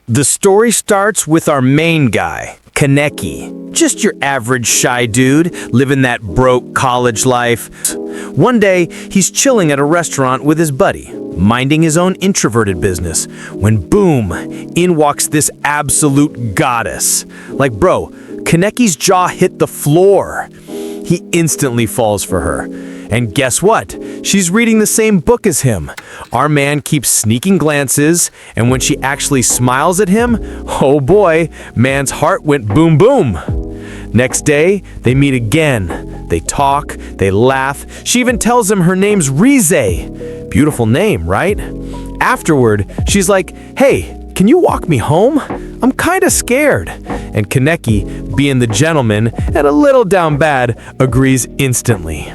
The story starts with our main guy, Kaneki. Just your average shy dude, living that broke college life. One day, he's chilling at a restaurant with his buddy, minding his own introverted business, when boom, in walks this absolute goddess. Like, bro, Kaneki's jaw hit the floor. He instantly falls for her. And guess what? She's reading the same book as him. Our man keeps sneaking glances, and when she actually smiles at him, oh boy, man's heart went boom boom. Next day, they meet again. They talk, they laugh. She even tells him her name's Rize. Beautiful name, right? Afterward, she's like, hey, can you walk me home? I'm kinda scared. And Kaneki, being the gentleman and a little down bad, agrees instantly.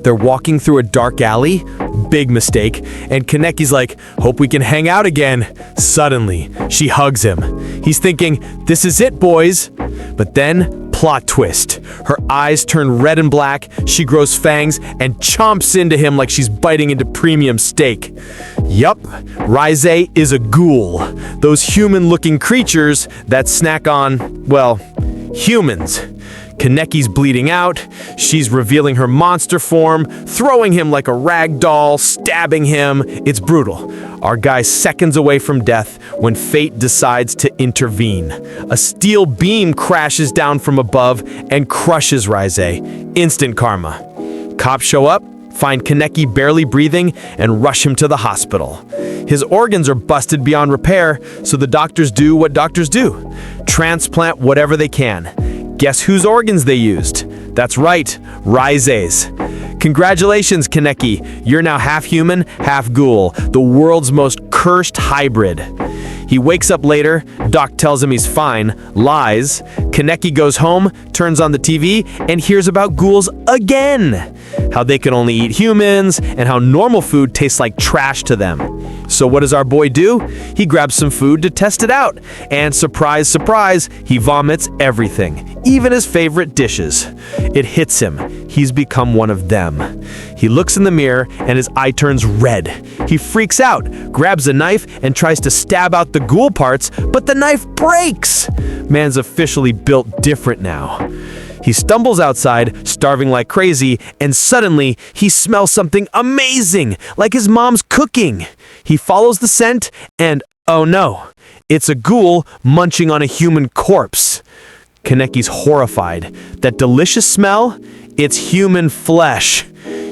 They're walking through a dark alley, big mistake, and Kaneki's like, hope we can hang out again. Suddenly, she hugs him. He's thinking, this is it, boys. But then, plot twist. Her eyes turn red and black, she grows fangs, and chomps into him like she's biting into premium steak. Yup, Rize is a ghoul. Those human-looking creatures that snack on, well, humans. Kaneki's bleeding out, she's revealing her monster form, throwing him like a rag doll, stabbing him. It's brutal. Our guy's seconds away from death when fate decides to intervene. A steel beam crashes down from above and crushes Rize. Instant karma. Cops show up, find Kaneki barely breathing, and rush him to the hospital. His organs are busted beyond repair, so the doctors do what doctors do. Transplant whatever they can. Guess whose organs they used? That's right, Rize's. Congratulations, Kaneki. You're now half human, half ghoul, the world's most cursed hybrid. He wakes up later, Doc tells him he's fine, lies. Kaneki goes home, turns on the TV, and hears about ghouls again. How they can only eat humans, and how normal food tastes like trash to them. So what does our boy do? He grabs some food to test it out. And surprise, surprise, he vomits everything, even his favorite dishes. It hits him. He's become one of them. He looks in the mirror and his eye turns red. He freaks out, grabs a knife, and tries to stab out the ghoul parts, but the knife breaks. Man's officially built different now. He stumbles outside, starving like crazy, and suddenly he smells something amazing, like his mom's cooking. He follows the scent, and oh no, it's a ghoul munching on a human corpse. Kaneki's horrified. That delicious smell? It's human flesh.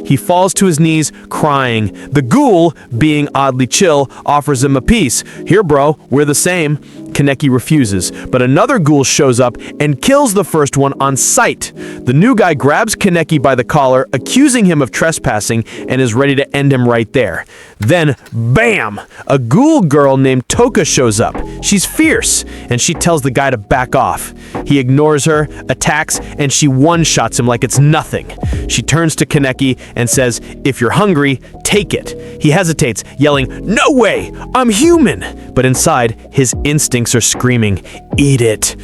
He falls to his knees, crying. The ghoul, being oddly chill, offers him a piece. Here, bro, we're the same. Kaneki refuses, but another ghoul shows up and kills the first one on sight. The new guy grabs Kaneki by the collar, accusing him of trespassing, and is ready to end him right there. Then, bam! A ghoul girl named Toka shows up. She's fierce, and she tells the guy to back off. He ignores her, attacks, and she one-shots him like it's nothing. She turns to Kaneki and says, if you're hungry, take it. He hesitates, yelling, no way! I'm human! But inside, his instincts are screaming, eat it.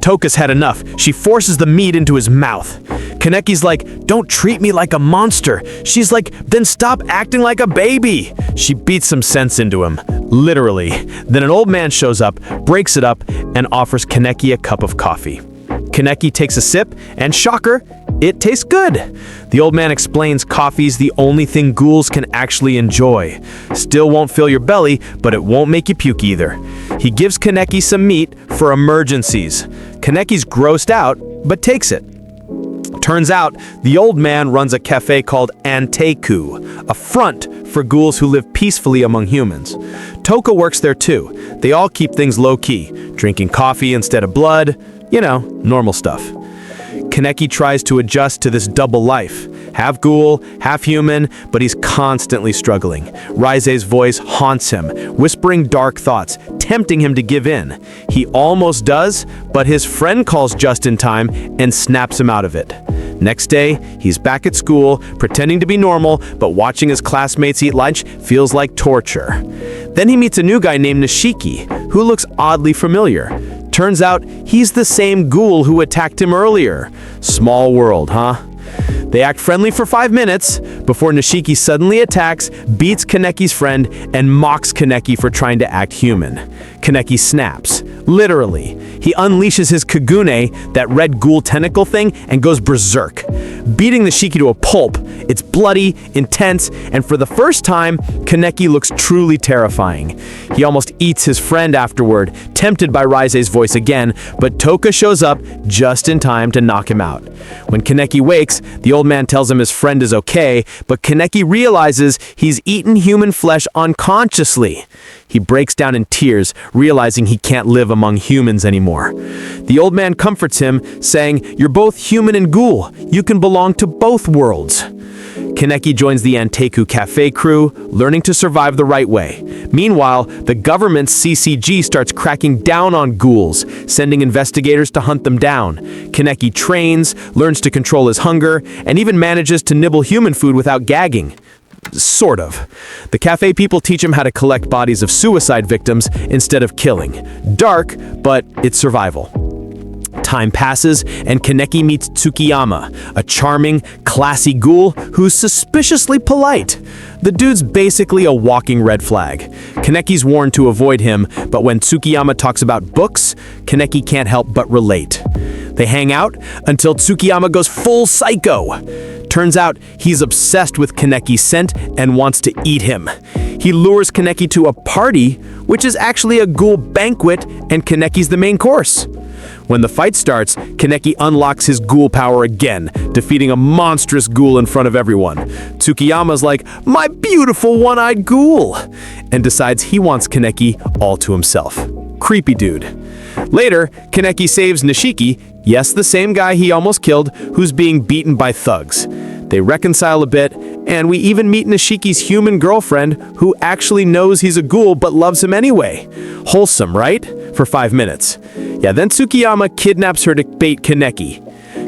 Toka's had enough. She forces the meat into his mouth. Kaneki's like, don't treat me like a monster. She's like, then stop acting like a baby. She beats some sense into him, literally. Then an old man shows up, breaks it up, and offers Kaneki a cup of coffee. Kaneki takes a sip, and shocker, it tastes good. The old man explains coffee's the only thing ghouls can actually enjoy. Still won't fill your belly, but it won't make you puke either. He gives Kaneki some meat for emergencies. Kaneki's grossed out, but takes it. Turns out, the old man runs a cafe called Anteku, a front for ghouls who live peacefully among humans. Toka works there too. They all keep things low-key, drinking coffee instead of blood, you know, normal stuff. Kaneki tries to adjust to this double life. Half ghoul, half human, but he's constantly struggling. Rize's voice haunts him, whispering dark thoughts, tempting him to give in. He almost does, but his friend calls just in time and snaps him out of it. Next day, he's back at school, pretending to be normal, but watching his classmates eat lunch feels like torture. Then he meets a new guy named Nishiki, who looks oddly familiar. Turns out, he's the same ghoul who attacked him earlier. Small world, huh? They act friendly for 5 minutes before Nishiki suddenly attacks, beats Kaneki's friend, and mocks Kaneki for trying to act human. Kaneki snaps. Literally. He unleashes his Kagune, that red ghoul tentacle thing, and goes berserk, beating Nishiki to a pulp. It's bloody, intense, and for the first time, Kaneki looks truly terrifying. He almost eats his friend afterward, tempted by Raise's voice again, but Toka shows up just in time to knock him out. When Kaneki wakes, the old man tells him his friend is okay, but Kaneki realizes he's eaten human flesh unconsciously. He breaks down in tears, realizing he can't live among humans anymore. The old man comforts him, saying, "You're both human and ghoul. You can belong to both worlds." Kaneki joins the Anteku Cafe crew, learning to survive the right way. Meanwhile, the government's CCG starts cracking down on ghouls, sending investigators to hunt them down. Kaneki trains, learns to control his hunger, and even manages to nibble human food without gagging. Sort of. The cafe people teach him how to collect bodies of suicide victims instead of killing. Dark, but it's survival. Time passes, and Kaneki meets Tsukiyama, a charming, classy ghoul who's suspiciously polite. The dude's basically a walking red flag. Kaneki's warned to avoid him, but when Tsukiyama talks about books, Kaneki can't help but relate. They hang out until Tsukiyama goes full psycho. Turns out he's obsessed with Kaneki's scent and wants to eat him. He lures Kaneki to a party, which is actually a ghoul banquet, and Kaneki's the main course. When the fight starts, Kaneki unlocks his ghoul power again, defeating a monstrous ghoul in front of everyone. Tsukiyama's like, "My beautiful one-eyed ghoul," and decides he wants Kaneki all to himself. Creepy dude. Later, Kaneki saves Nishiki, yes, the same guy he almost killed, who's being beaten by thugs. They reconcile a bit, and we even meet Nishiki's human girlfriend, who actually knows he's a ghoul but loves him anyway. Wholesome, right? For 5 minutes. Yeah, then Tsukiyama kidnaps her to bait Kaneki.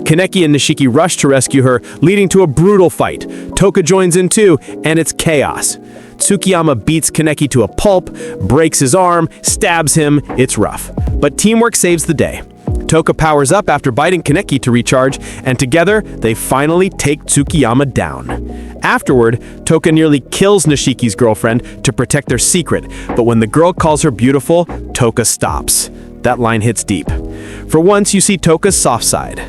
Kaneki and Nishiki rush to rescue her, leading to a brutal fight. Toka joins in too, and it's chaos. Tsukiyama beats Kaneki to a pulp, breaks his arm, stabs him. It's rough. But teamwork saves the day. Toka powers up after biting Kaneki to recharge, and together they finally take Tsukiyama down. Afterward, Toka nearly kills Nishiki's girlfriend to protect their secret, but when the girl calls her beautiful, Toka stops. That line hits deep. For once, you see Toka's soft side.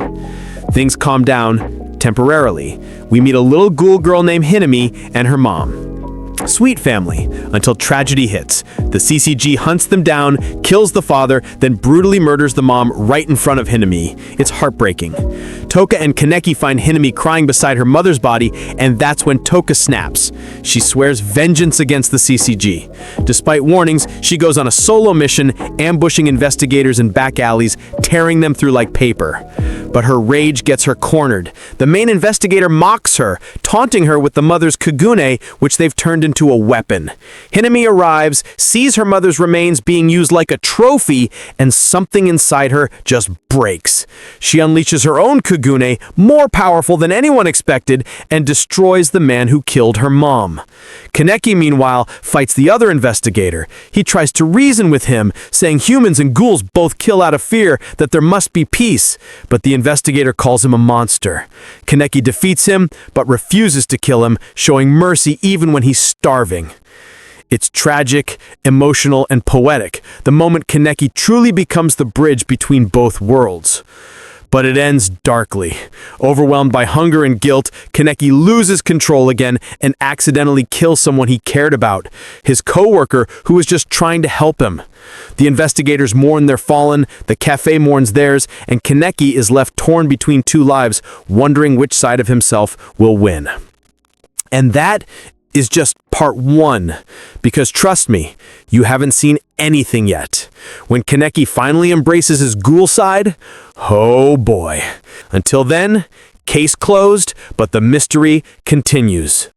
Things calm down temporarily. We meet a little ghoul girl named Hinami and her mom. Sweet family, until tragedy hits. The CCG hunts them down, kills the father, then brutally murders the mom right in front of Hinami. It's heartbreaking. Toka and Kaneki find Hinami crying beside her mother's body, and that's when Toka snaps. She swears vengeance against the CCG. Despite warnings, she goes on a solo mission, ambushing investigators in back alleys, tearing them through like paper. But her rage gets her cornered. The main investigator mocks her, taunting her with the mother's Kagune, which they've turned into a weapon. Hinami arrives, sees her mother's remains being used like a trophy, and something inside her just breaks. She unleashes her own Kagune, more powerful than anyone expected, and destroys the man who killed her mom. Kaneki, meanwhile, fights the other investigator. He tries to reason with him, saying humans and ghouls both kill out of fear, that there must be peace. But the investigator calls him a monster. Kaneki defeats him, but refuses to kill him, showing mercy even when he's starving. It's tragic, emotional, and poetic, the moment Kaneki truly becomes the bridge between both worlds. But it ends darkly. Overwhelmed by hunger and guilt, Kaneki loses control again and accidentally kills someone he cared about, his co-worker who was just trying to help him. The investigators mourn their fallen, the cafe mourns theirs, and Kaneki is left torn between two lives, wondering which side of himself will win. And that is just part 1, because trust me, you haven't seen anything yet. When Kaneki finally embraces his ghoul side, oh boy. Until then, case closed, but the mystery continues.